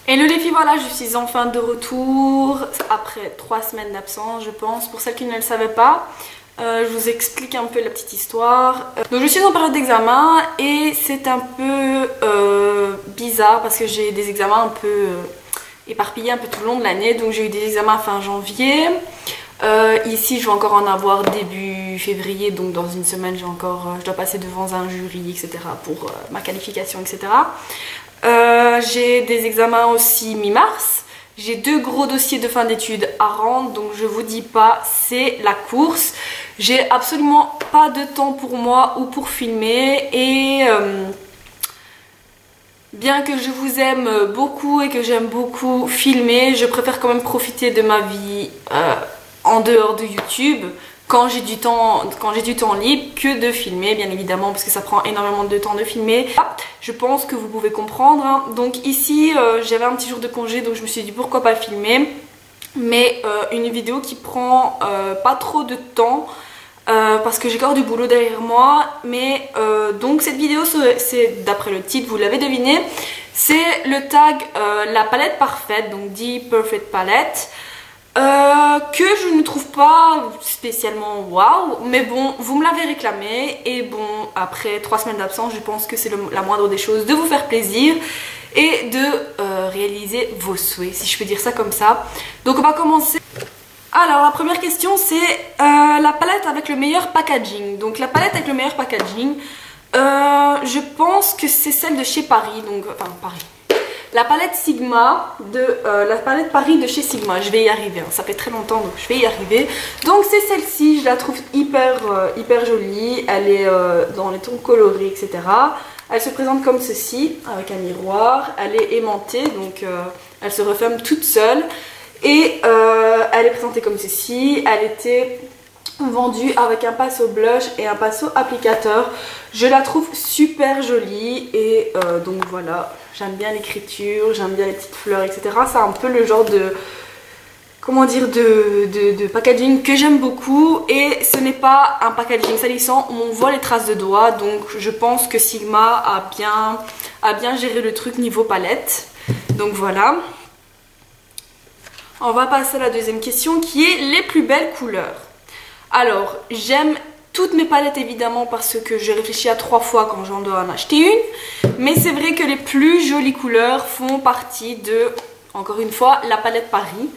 Hello les filles, voilà, je suis enfin de retour après 3 semaines d'absence, je pense. Pour celles qui ne le savaient pas, je vous explique un peu la petite histoire. Donc je suis en période d'examen et c'est un peu bizarre parce que j'ai des examens un peu éparpillés un peu tout le long de l'année. Donc j'ai eu des examens fin janvier. Ici je vais encore en avoir début février, donc dans une semaine je dois passer devant un jury, etc. pour ma qualification, etc. J'ai des examens aussi mi-mars. J'ai 2 gros dossiers de fin d'études à rendre, donc je vous dis pas, c'est la course. J'ai absolument pas de temps pour moi ou pour filmer et bien que je vous aime beaucoup et que j'aime beaucoup filmer, je préfère quand même profiter de ma vie en dehors de YouTube quand j'ai du temps libre que de filmer, bien évidemment, parce que ça prend énormément de temps de filmer. Je pense que vous pouvez comprendre, hein. Donc ici j'avais un petit jour de congé, donc je me suis dit pourquoi pas filmer, mais une vidéo qui prend pas trop de temps parce que j'ai encore du boulot derrière moi. Mais donc cette vidéo, c'est d'après le titre, vous l'avez deviné, c'est le tag la palette parfaite, donc The Perfect Palette. Que je ne trouve pas spécialement waouh, mais bon, vous me l'avez réclamé et bon, après 3 semaines d'absence, je pense que c'est la moindre des choses de vous faire plaisir et de réaliser vos souhaits, si je peux dire ça comme ça. Donc on va commencer. Alors la première question, c'est la palette avec le meilleur packaging. Donc la palette avec le meilleur packaging, je pense que c'est celle de chez Paris, donc enfin Paris. La palette Sigma la palette Paris de chez Sigma, je vais y arriver, hein. Ça fait très longtemps donc je vais y arriver. Donc c'est celle-ci, je la trouve hyper jolie, elle est dans les tons colorés, etc. Elle se présente comme ceci, avec un miroir, elle est aimantée, donc elle se referme toute seule. Et elle est présentée comme ceci, elle était vendue avec un pinceau blush et un pinceau applicateur. Je la trouve super jolie et donc voilà, j'aime bien l'écriture, j'aime bien les petites fleurs, etc. C'est un peu le genre de, comment dire, de packaging que j'aime beaucoup. Et ce n'est pas un packaging salissant, on voit les traces de doigts, donc je pense que Sigma a bien géré le truc niveau palette. Donc voilà. On va passer à la deuxième question qui est les plus belles couleurs. Alors, j'aime toutes mes palettes évidemment parce que je réfléchis à 3 fois quand j'en dois en acheter une. Mais c'est vrai que les plus jolies couleurs font partie de, encore une fois, la palette Paris.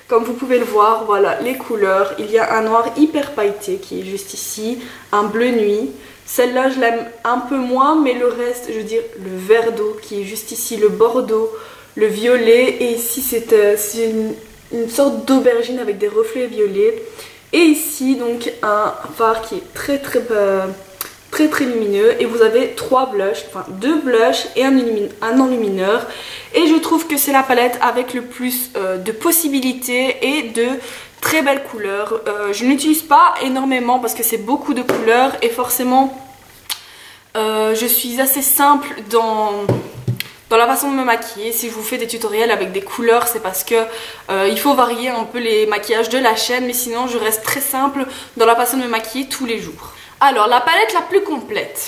Comme vous pouvez le voir, voilà les couleurs. Il y a un noir hyper pailleté qui est juste ici, un bleu nuit. Celle-là, je l'aime un peu moins, mais le reste, je veux dire, le vert d'eau qui est juste ici, le bordeaux, le violet. Et ici, c'est une sorte d'aubergine avec des reflets violets. Et ici donc un fard qui est très lumineux. Et vous avez 3 blushs, enfin 2 blushs et un enlumineur. Et je trouve que c'est la palette avec le plus de possibilités et de très belles couleurs. Je n'utilise pas énormément parce que c'est beaucoup de couleurs et forcément je suis assez simple dans la façon de me maquiller. Si je vous fais des tutoriels avec des couleurs, c'est parce que il faut varier un peu les maquillages de la chaîne, mais sinon je reste très simple dans la façon de me maquiller tous les jours. Alors la palette la plus complète.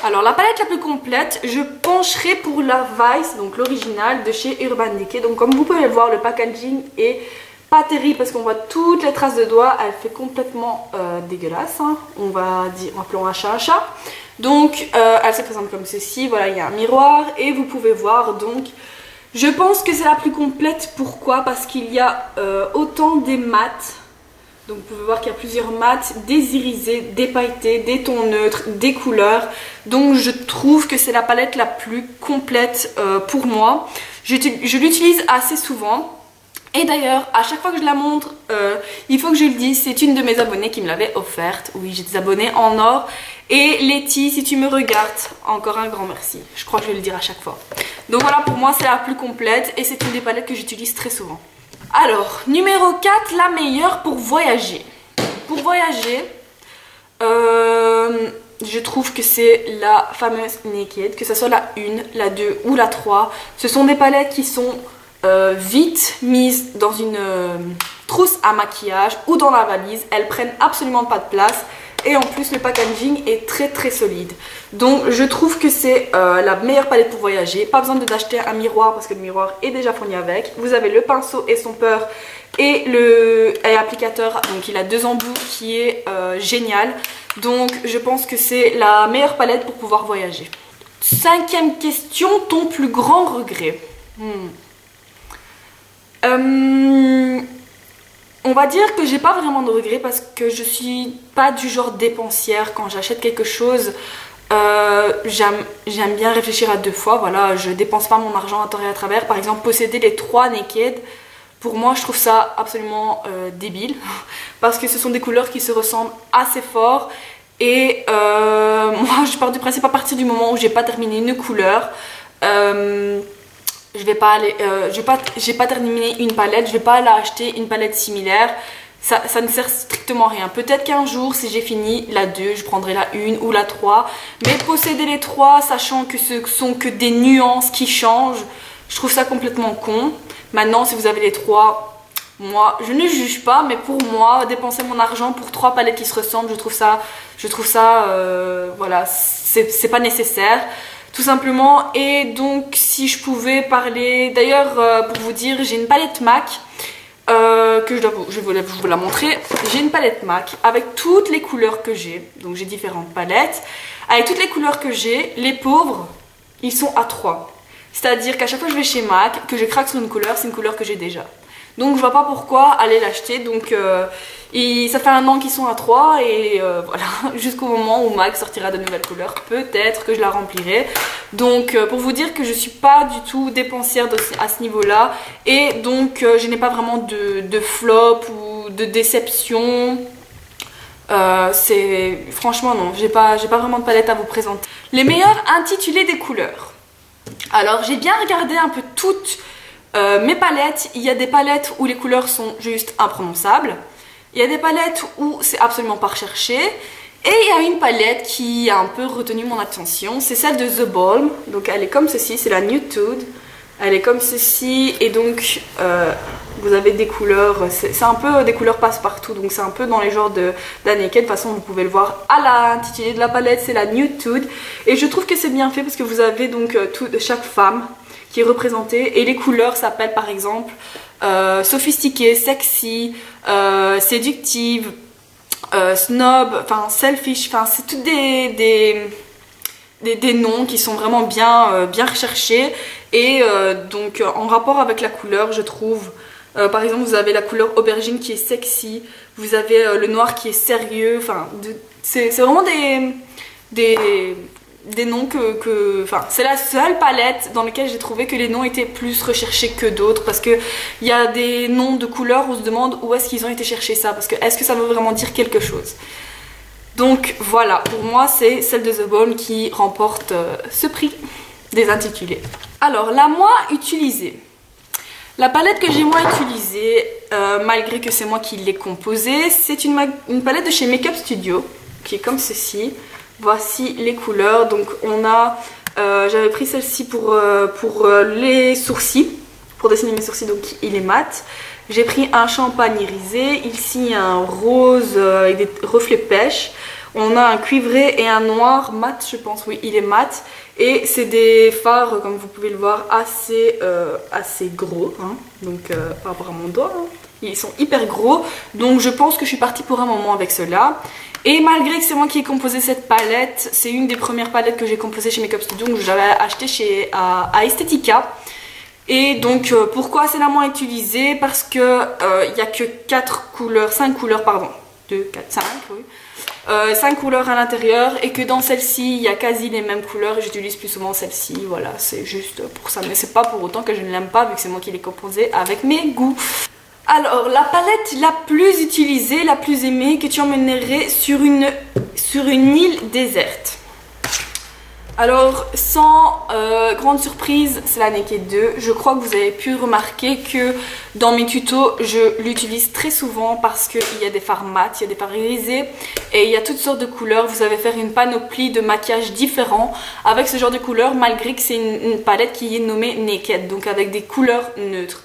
Alors la palette la plus complète, je pencherai pour la Vice, donc l'original de chez Urban Decay. Donc comme vous pouvez le voir, le packaging est pas terrible parce qu'on voit toutes les traces de doigts. Elle fait complètement dégueulasse, hein. On va dire, appelons un chat un chat. Donc elle se présente comme ceci, voilà, il y a un miroir et vous pouvez voir. Donc je pense que c'est la plus complète. Pourquoi? Parce qu'il y a autant des mats. Donc vous pouvez voir qu'il y a plusieurs mats, des irisés, des pailletés, des tons neutres, des couleurs. Donc je trouve que c'est la palette la plus complète pour moi. Je l'utilise assez souvent. Et d'ailleurs, à chaque fois que je la montre, il faut que je le dise, c'est une de mes abonnées qui me l'avait offerte. Oui, j'ai des abonnés en or. Et Letty, si tu me regardes, encore un grand merci. Je crois que je vais le dire à chaque fois. Donc voilà, pour moi, c'est la plus complète et c'est une des palettes que j'utilise très souvent. Alors, numéro 4, la meilleure pour voyager. Pour voyager, je trouve que c'est la fameuse Naked, que ce soit la 1, la 2 ou la 3. Ce sont des palettes qui sont vite mises dans une trousse à maquillage ou dans la valise. Elles prennent absolument pas de place. et en plus le packaging est très solide. Donc je trouve que c'est la meilleure palette pour voyager. Pas besoin d'acheter un miroir parce que le miroir est déjà fourni avec. Vous avez le pinceau estompeur et l'applicateur, donc il a 2 embouts qui est génial. Donc je pense que c'est la meilleure palette pour pouvoir voyager. 5e question, ton plus grand regret. On va dire que j'ai pas vraiment de regrets parce que je suis pas du genre dépensière. Quand j'achète quelque chose, j'aime bien réfléchir à 2 fois. Voilà, je dépense pas mon argent à tort et à travers. Par exemple, posséder les 3 Naked, pour moi je trouve ça absolument débile parce que ce sont des couleurs qui se ressemblent assez fort. Et moi je pars du principe, à partir du moment où j'ai pas terminé une couleur, j'ai pas terminé une palette, je vais pas aller acheter une palette similaire. Ça ne sert strictement à rien. Peut-être qu'un jour, si j'ai fini la 2, je prendrai la 1 ou la 3. Mais posséder les 3, sachant que ce sont que des nuances qui changent, je trouve ça complètement con. Maintenant, si vous avez les 3, moi, je ne juge pas, mais pour moi, dépenser mon argent pour 3 palettes qui se ressemblent, je trouve ça voilà, c'est pas nécessaire. Tout simplement. Et donc si je pouvais parler, d'ailleurs pour vous dire, j'ai une palette MAC que je vais vous la montrer. J'ai une palette MAC avec toutes les couleurs que j'ai, donc j'ai différentes palettes avec toutes les couleurs que j'ai. Les pauvres, ils sont à 3, c'est à dire qu'à chaque fois que je vais chez MAC, que je craque sur une couleur, c'est une couleur que j'ai déjà, donc je vois pas pourquoi aller l'acheter. Donc ça fait 1 an qu'ils sont à 3 et voilà, jusqu'au moment où MAC sortira de nouvelles couleurs, peut-être que je la remplirai. Donc pour vous dire que je suis pas du tout dépensière à ce niveau là, et donc je n'ai pas vraiment de flop ou de déception. Franchement non, j'ai pas vraiment de palette à vous présenter. Les meilleurs intitulés des couleurs. Alors j'ai bien regardé un peu toutes mes palettes. Il y a des palettes où les couleurs sont juste imprononçables. Il y a des palettes où c'est absolument pas recherché. Et il y a une palette qui a un peu retenu mon attention. C'est celle de The Balm. Donc elle est comme ceci, c'est la Nude Tude. Elle est comme ceci. Et donc vous avez des couleurs, c'est un peu des couleurs passe-partout. Donc c'est un peu dans les genres de Naked. De toute façon vous pouvez le voir à l'intitulé de la palette, c'est la Nude Tude. Et je trouve que c'est bien fait parce que vous avez donc chaque femme qui est représentée. Et les couleurs s'appellent par exemple sophistiquée, sexy, séductive, snob, enfin selfish, enfin c'est toutes des noms qui sont vraiment bien recherchés. Et donc en rapport avec la couleur, je trouve, par exemple vous avez la couleur aubergine qui est sexy, vous avez le noir qui est sérieux, enfin c'est vraiment des noms enfin c'est la seule palette dans laquelle j'ai trouvé que les noms étaient plus recherchés que d'autres, parce que il y a des noms de couleurs où on se demande où est-ce qu'ils ont été chercher ça, parce que est-ce que ça veut vraiment dire quelque chose. Donc voilà, pour moi c'est celle de The Balm qui remporte ce prix des intitulés. Alors la moins utilisée, la palette que j'ai moins utilisée, malgré que c'est moi qui l'ai composée, c'est une palette de chez Makeup Studio qui est comme ceci. Voici les couleurs. Donc on a, j'avais pris celle-ci pour les sourcils, pour dessiner mes sourcils, donc il est mat. J'ai pris un champagne irisé, ici un rose avec des reflets pêche. On a un cuivré et un noir mat, je pense, oui il est mat. Et c'est des fards, comme vous pouvez le voir, assez gros, hein. Donc par rapport à mon doigt, hein. Ils sont hyper gros, donc je pense que je suis partie pour un moment avec ceux-là. Et malgré que c'est moi qui ai composé cette palette, c'est une des premières palettes que j'ai composées chez Makeup Studio, que j'avais acheté à Estetica. Et donc pourquoi c'est la moins utilisée? Parce que il n'y a que 5 couleurs, pardon, 2, 4, 5, oui. 5 couleurs à l'intérieur, et que dans celle-ci il y a quasi les mêmes couleurs, et j'utilise plus souvent celle-ci. Voilà, c'est juste pour ça, mais c'est pas pour autant que je ne l'aime pas, vu que c'est moi qui l'ai composée avec mes goûts. Alors la palette la plus utilisée, la plus aimée, que tu emmènerais sur une île déserte. Alors sans grande surprise, c'est la Naked 2. Je crois que vous avez pu remarquer que dans mes tutos je l'utilise très souvent, parce qu'il y a des fards mat, il y a des fards irisés et il y a toutes sortes de couleurs. Vous savez faire une panoplie de maquillage différents avec ce genre de couleurs, malgré que c'est une palette qui est nommée Naked, donc avec des couleurs neutres.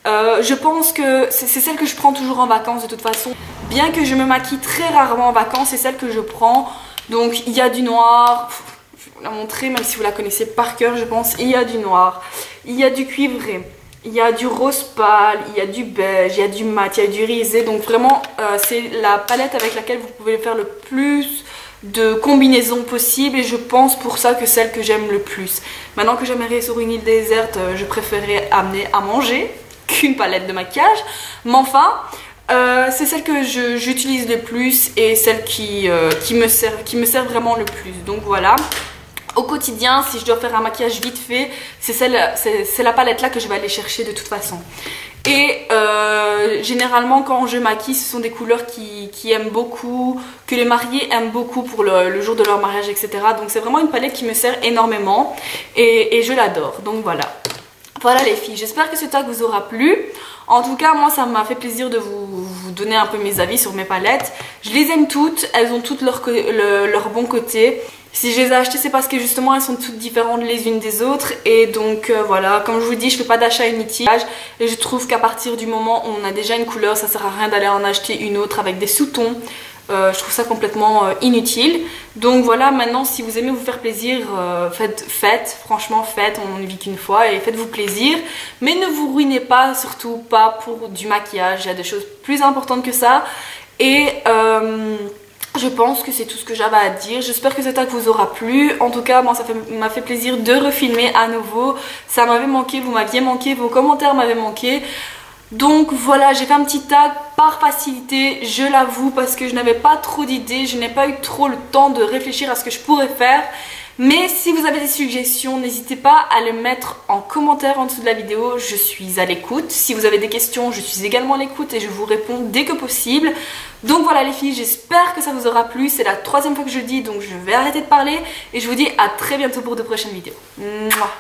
Je pense que c'est celle que je prends toujours en vacances de toute façon. Bien que je me maquille très rarement en vacances, c'est celle que je prends. Donc il y a du noir, je vais vous la montrer même si vous la connaissez par cœur je pense. Il y a du noir, il y a du cuivré, il y a du rose pâle, il y a du beige, il y a du mat, il y a du irisé. Donc vraiment c'est la palette avec laquelle vous pouvez faire le plus de combinaisons possibles et je pense pour ça que celle que j'aime le plus. Maintenant que j'aimerais sur une île déserte, je préférerais amener à manger qu'une palette de maquillage, mais enfin c'est celle que j'utilise le plus et celle qui me sert vraiment le plus. Donc voilà, au quotidien si je dois faire un maquillage vite fait, c'est la palette là que je vais aller chercher de toute façon. Et généralement quand je maquille, ce sont des couleurs qui aiment beaucoup, que les mariés aiment beaucoup pour le jour de leur mariage, etc. Donc c'est vraiment une palette qui me sert énormément et je l'adore. Donc voilà. Voilà les filles, j'espère que ce tag vous aura plu. En tout cas, moi ça m'a fait plaisir de vous donner un peu mes avis sur mes palettes. Je les aime toutes, elles ont toutes leur bon côté. Si je les ai achetées, c'est parce que justement elles sont toutes différentes les unes des autres. Et donc voilà, comme je vous dis, je fais pas d'achat inutile. Et je trouve qu'à partir du moment où on a déjà une couleur, ça sert à rien d'aller en acheter une autre avec des sous-tons. Je trouve ça complètement inutile. Donc voilà, maintenant si vous aimez vous faire plaisir, faites, franchement faites, on ne vit qu'une fois et faites-vous plaisir. Mais ne vous ruinez pas, surtout pas pour du maquillage, il y a des choses plus importantes que ça. Et je pense que c'est tout ce que j'avais à dire. J'espère que ce tag vous aura plu. En tout cas, moi ça m'a fait plaisir de refilmer à nouveau. Ça m'avait manqué, vous m'aviez manqué, vos commentaires m'avaient manqué. Donc voilà, j'ai fait un petit tag par facilité, je l'avoue, parce que je n'avais pas trop d'idées, je n'ai pas eu trop le temps de réfléchir à ce que je pourrais faire. Mais si vous avez des suggestions, n'hésitez pas à les mettre en commentaire en dessous de la vidéo, je suis à l'écoute. Si vous avez des questions, je suis également à l'écoute et je vous réponds dès que possible. Donc voilà les filles, j'espère que ça vous aura plu, c'est la 3e fois que je le dis, donc je vais arrêter de parler. Et je vous dis à très bientôt pour de prochaines vidéos. Mouah.